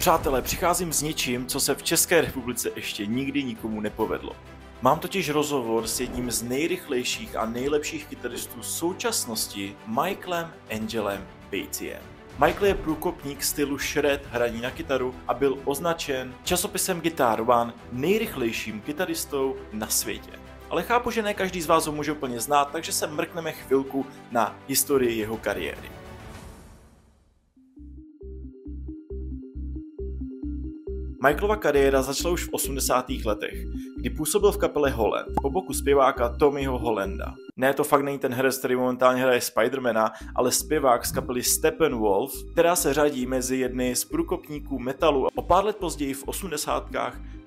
Přátelé, přicházím s něčím, co se v České republice ještě nikdy nikomu nepovedlo. Mám totiž rozhovor s jedním z nejrychlejších a nejlepších kytaristů současnosti, Michaelem Angelem Batiem. Michael je průkopník stylu shred hraní na kytaru a byl označen časopisem Guitar One nejrychlejším kytaristou na světě. Ale chápu, že ne každý z vás ho může úplně znát, takže se mrkneme chvilku na historii jeho kariéry. Michaelova kariéra začala už v 80. letech, kdy působil v kapele Holland po boku zpěváka Tommyho Hollanda. Ne, to fakt není ten herec, který momentálně hraje Spidermana, ale zpěvák z kapely Steppenwolf, která se řadí mezi jedny z průkopníků metalu. O pár let později v 80.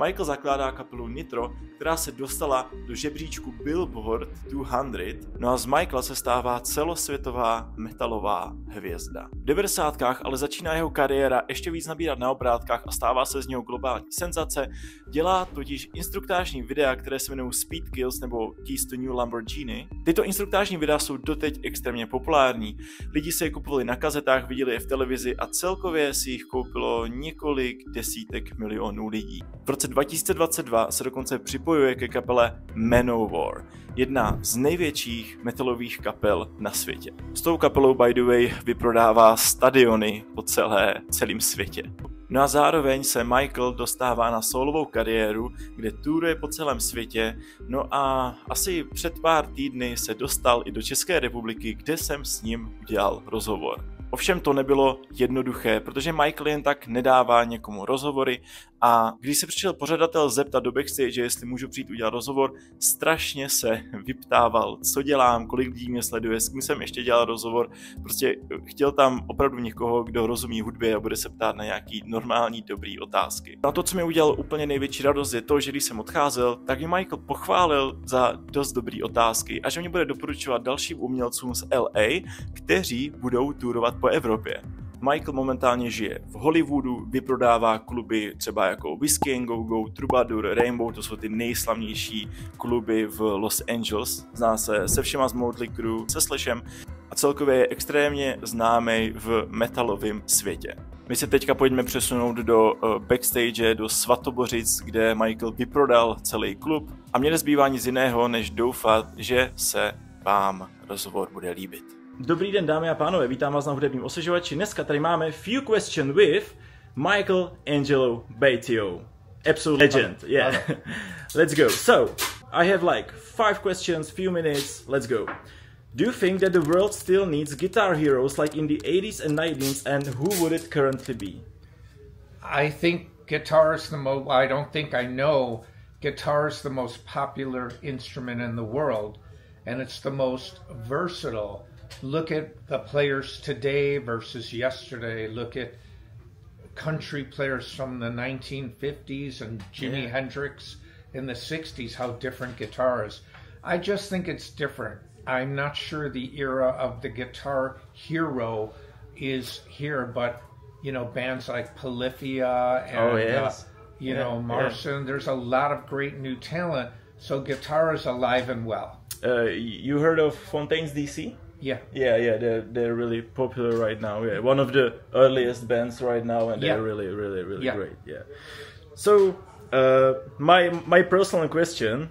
Michael zakládá kapelu Nitro, která se dostala do žebříčku Billboard 200, no a z Michaela se stává celosvětová metalová hvězda. V 90. ale začíná jeho kariéra ještě víc nabírat na obrátkách a stává se z něho globální senzace. Dělá totiž instruktážní videa, které se jmenují Speed Kills nebo Keys to New Lamborghini. Tyto instruktážní videa jsou doteď extrémně populární. Lidi se je kupovali na kazetách, viděli je v televizi a celkově si jich koupilo několik desítek milionů lidí. V roce 2022 se dokonce připojuje ke kapele MANOWAR, jedna z největších metalových kapel na světě. S tou kapelou, by the way, vyprodává stadiony po celém světě. No a zároveň se Michael dostává na solovou kariéru, kde touruje po celém světě, no a asi před pár týdny se dostal i do České republiky, kde jsem s ním udělal rozhovor. Ovšem to nebylo jednoduché, protože Michael jen tak nedává někomu rozhovory a když se přišel pořadatel zeptat do backstage, jestli můžu přijít udělat rozhovor, strašně se vyptával, co dělám, kolik lidí mě sleduje, s kým jsem ještě dělal rozhovor. Prostě chtěl tam opravdu někoho, kdo rozumí hudbě a bude se ptát na nějaký normální, dobrý otázky. A to, co mi udělalo úplně největší radost, je to, že když jsem odcházel, tak mě Michael pochválil za dost dobrý otázky a že mě bude doporučovat dalším umělcům z LA, kteří budou tourovat po Evropě. Michael momentálně žije v Hollywoodu, vyprodává kluby třeba jako Whiskey and Go, Troubadour, Rainbow, to jsou ty nejslavnější kluby v Los Angeles. Zná se všema z Motley Crue, se Slashem a celkově je extrémně známý v metalovém světě. My se teďka pojďme přesunout do backstage, do Svatobořic, kde Michael vyprodal celý klub a mně nezbývá nic jiného, než doufat, že se vám rozhovor bude líbit. Dobrý den, dámy a pánové, vítám vás na hudebním osvěžovači. Dneska tady máme Few Questions with Michael Angelo Batio. Absolute legend, yeah. Let's go. So, I have like 5 questions, few minutes, let's go. Do you think that the world still needs guitar heroes like in the 80s and 90s, and who would it currently be? I think guitar is the most, I don't think I know, guitar is the most popular instrument in the world, and it's the most versatile. Look at the players today versus yesterday. Look at country players from the 1950s and Jimi Hendrix in the 60s, how different guitar is. I just think it's different. I'm not sure the era of the guitar hero is here, but, you know, bands like Polyphia and, you know, Marson, there's a lot of great new talent. So guitar is alive and well. You heard of Fontaines DC? Yeah. Yeah, they're really popular right now. Yeah, one of the earliest bands right now, and they're really great. Yeah. So my personal question,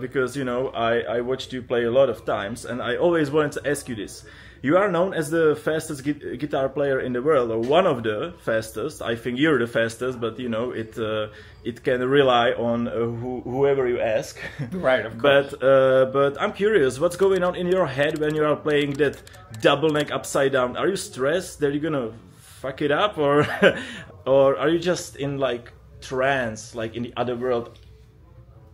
because you know I watched you play a lot of times, and I always wanted to ask you this. You are known as the fastest guitar player in the world, or one of the fastest. I think you're the fastest, but you know it can rely on whoever you ask. Right, of course. But I'm curious, what's going on in your head when you are playing that double neck upside down? Are you stressed that you're gonna fuck it up, or or are you just in like trance, like in the other world?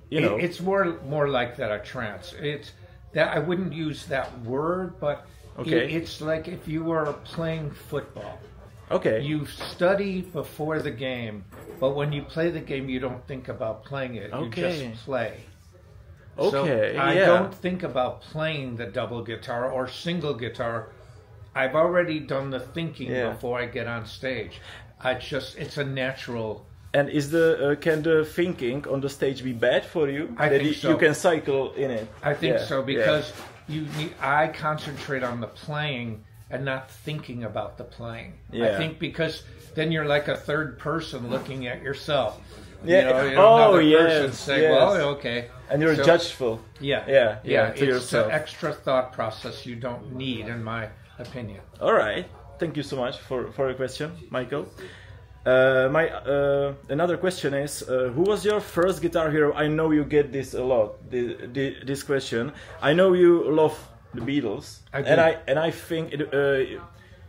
You know, it's more like that, a trance. It's that I wouldn't use that word, but. Okay. It's like if you were playing football. Okay. You study before the game, but when you play the game, you don't think about playing it. You just play. Okay. So I don't think about playing the double guitar or single guitar. I've already done the thinking before I get on stage. It's a natural. And can the thinking on the stage be bad for you? I think so. You can cycle in it. I think so because. I concentrate on the playing and not thinking about the playing. Yeah. I think because then you're like a third person looking at yourself. Yeah. Another person saying, yes. well, okay. And you're judgeful. Yeah. To it's yourself. an extra thought process you don't need, in my opinion. All right. Thank you so much for your question, Michael. Another question is, who was your first guitar hero? I know you get this a lot, this question. I know you love the Beatles. I do. And I think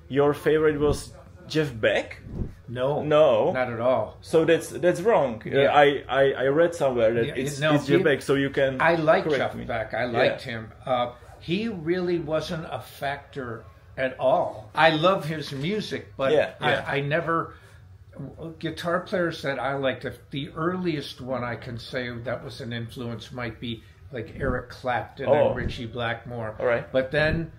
your favorite was Jeff Beck? No, not at all. So that's wrong. Yeah. I read somewhere that it's Jeff Beck, so you can I like correct Jeff me. Beck. I liked him. He really wasn't a factor at all. I love his music, but I never... Guitar players that I liked, the earliest one I can say that was an influence might be like Eric Clapton and Ritchie Blackmore. All right. But then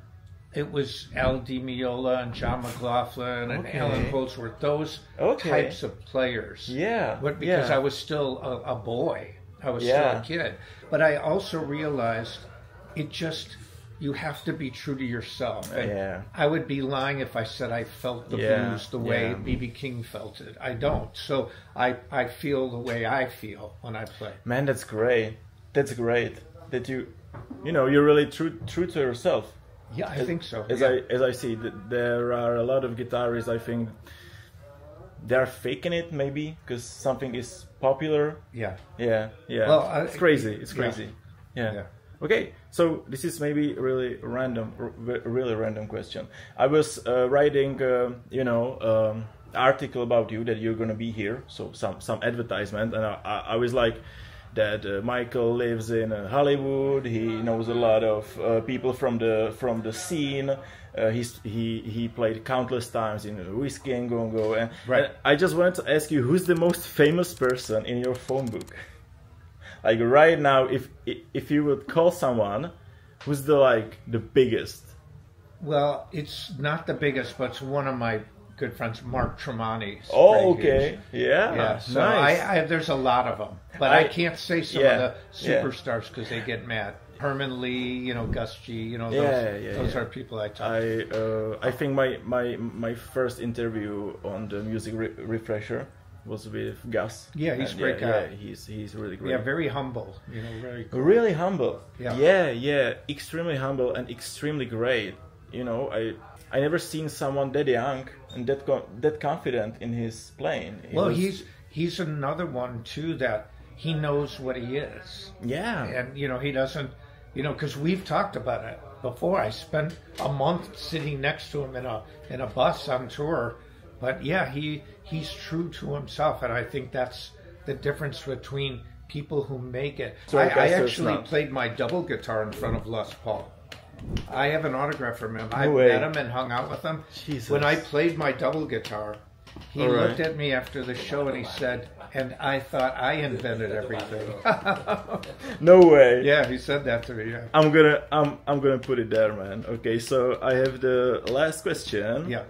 it was Al Di Meola and John McLaughlin and Alan Holdsworth, those types of players. Yeah. But because I was still a boy, I was still a kid. But I also realized you have to be true to yourself. And I would be lying if I said I felt the blues the way B.B. King felt it. I don't. So I feel the way I feel when I play. Man, that's great. That's great. That you're really true to yourself. Yeah, I think so. As I see, there are a lot of guitarists, I think, they're faking it maybe because something is popular. Yeah. Well, it's crazy. It's crazy. Yeah. Okay, so this is maybe really random question. I was writing, article about you that you're gonna be here, so some advertisement, and I was like that Michael lives in Hollywood. He knows a lot of people from the scene. He played countless times in Whiskey and Go-Go, and I just wanted to ask you, who's the most famous person in your phone book? Like right now, if you would call someone, who's the biggest? Well, it's not the biggest, but it's one of my good friends, Mark Tremonti. Oh, okay, yeah. So nice. There's a lot of them, but I can't say some of the superstars because they get mad. Herman Lee, Gus G, those are people I talk to. I think my first interview on the Music Refresher was with Gus. Yeah, he's a great guy. Yeah, he's really great. Yeah, very humble. Very cool. Really humble. Yeah, extremely humble and extremely great. I never seen someone that young and that confident in his playing. He's another one too that he knows what he is. Yeah, and he doesn't. Because we've talked about it before. I spent a month sitting next to him in a bus on tour. But he's true to himself, and I think that's the difference between people who make it. So I actually played my double guitar in front of Les Paul. I have an autograph from him. I met him and hung out with him. Jesus. When I played my double guitar, he looked at me after the show and he said, "And I thought I invented everything." No way. Yeah, he said that to me. Yeah. I'm gonna put it there, man. Okay, so I have the last question. Yeah.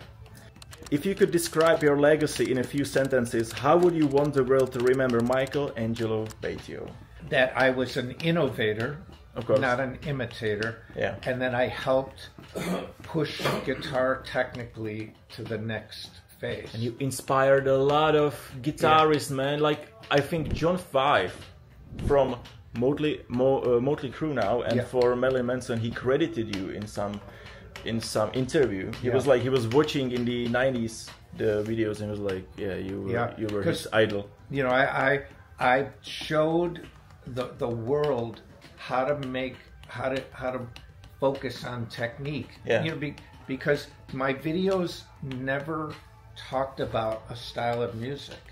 If you could describe your legacy in a few sentences, how would you want the world to remember Michael Angelo Batio? That I was an innovator, of course, not an imitator. Yeah. And that I helped push guitar technically to the next phase. And you inspired a lot of guitarists, man. Like, I think John Five from Motley Crue now, and for Marilyn Manson, he credited you in some interview. He was watching in the 90s the videos and was like, you were his idol. I showed the world how to focus on technique. Because my videos never talked about a style of music.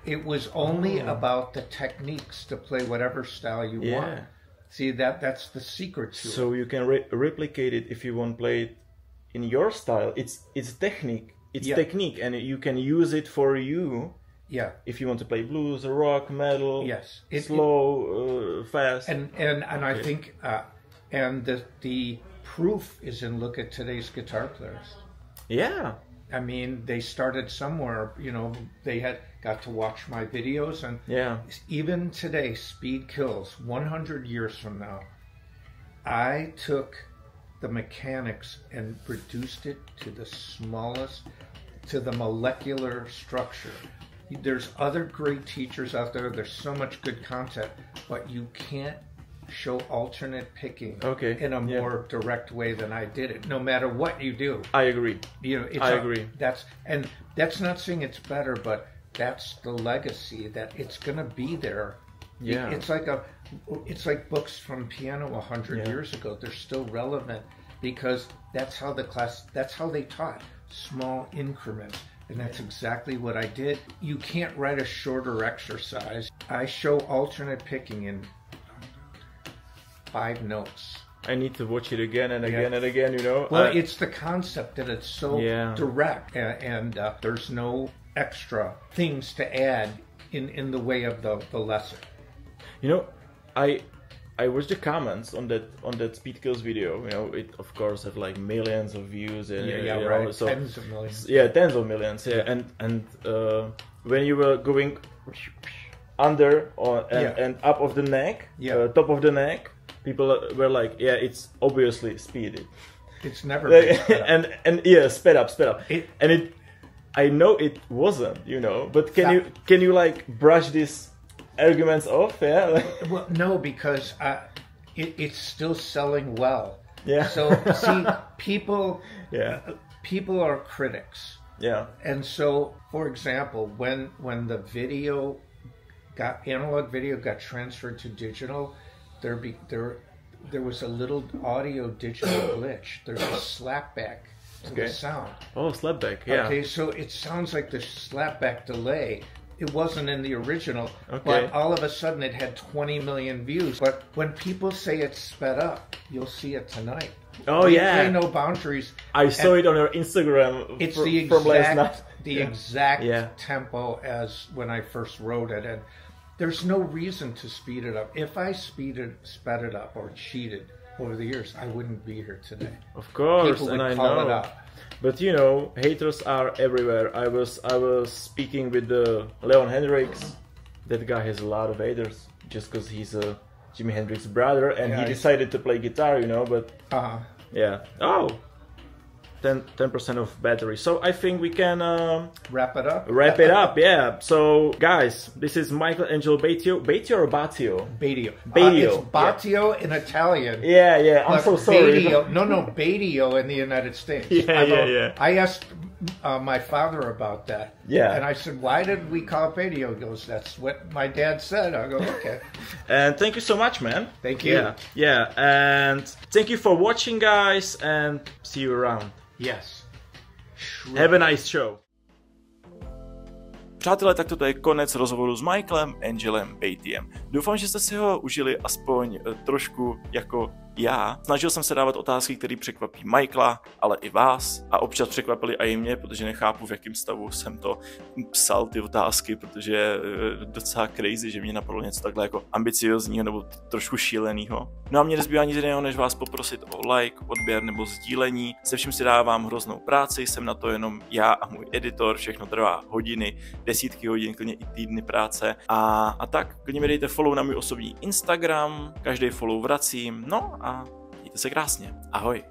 It was only about the techniques to play whatever style you want. See, that's the secret to it. So you can replicate it if you want to play it in your style. It's technique. It's technique, and you can use it for you. Yeah. If you want to play blues, rock, metal, slow, fast. And I think and the proof is in look at today's guitar players. Yeah. I mean, they started somewhere, they got to watch my videos, and even today, Speed Kills, 100 years from now, I took the mechanics and reduced it to the smallest, to the molecular structure. There's other great teachers out there. There's so much good content, but you can't show alternate picking in a more direct way than I did it. No matter what you do, I agree. You know, I agree. That's not saying it's better, but that's the legacy that it's gonna be there. Yeah, it's like books from piano 100 years ago. They're still relevant because that's how they taught, small increments. And that's exactly what I did. You can't write a shorter exercise. I show alternate picking in 5 notes. I need to watch it again and again and again, you know. Well, it's the concept that it's so direct, and there's no extra things to add in the way of the lesson. You know, I watched the comments on that Speed Kills video. You know, it of course had like millions of views and right. So, tens of millions. Yeah, tens of millions. Yeah, and when you were going under and up of the neck, top of the neck, people were like, yeah, it's obviously speeded. It's never been sped up. and sped up. I know it wasn't, you know, but can you like brush these arguments off? Yeah. Well, no, because it's still selling well. Yeah. So see, people are critics. Yeah. And so, for example, when the analog video got transferred to digital, there was a little audio digital glitch. There's a slapback to the sound. Oh, slapback. Yeah. Okay, so it sounds like the slapback delay. It wasn't in the original, but all of a sudden it had 20 million views. But when people say it's sped up, you'll see it tonight. Oh, There ain't no boundaries. I saw it on your Instagram. It's the exact tempo as when I first wrote it, and there's no reason to speed it up. If I sped it up or cheated over the years, I wouldn't be here today. Of course, people would and I call know. it up. But you know, haters are everywhere. I was speaking with Leon Hendrix. That guy has a lot of haters just because he's a Jimi Hendrix brother, and he decided to play guitar, you know. But yeah. Oh, 10% of battery. So I think we can wrap it up. Wrap it up, yeah. So guys, this is Michaelem Angelo Batio. Batio or Batio? Batio. Batio. It's Batio in Italian. Yeah. I'm so sorry. Batio. No, Batio in the United States. Yeah. I asked my father about that. Yeah. And I said, why did we call it Batio? He goes, that's what my dad said. I go, okay. And thank you so much, man. Thank you. Yeah. And thank you for watching, guys, and see you around. Yes. Have a nice show. Přátelé, tak toto je konec rozhovoru s Michaelem Angelem Batiem. Doufám, že jste si ho užili aspoň trošku jako já. Snažil jsem se dávat otázky, které překvapí Michaela, ale i vás. A občas překvapili i mě, protože nechápu, v jakém stavu jsem to psal, ty otázky, protože je docela crazy, že mě napadlo něco takhle jako ambiciozního nebo trošku šíleného. No a mě nezbývá nic jiného, než vás poprosit o like, odběr nebo sdílení. Se vším si dávám hroznou práci, jsem na to jenom já a můj editor, všechno trvá hodiny, desítky hodin, klidně i týdny práce. A tak, klidně mi dejte follow na můj osobní Instagram, každý follow vracím, no a mějte se krásně. Ahoj.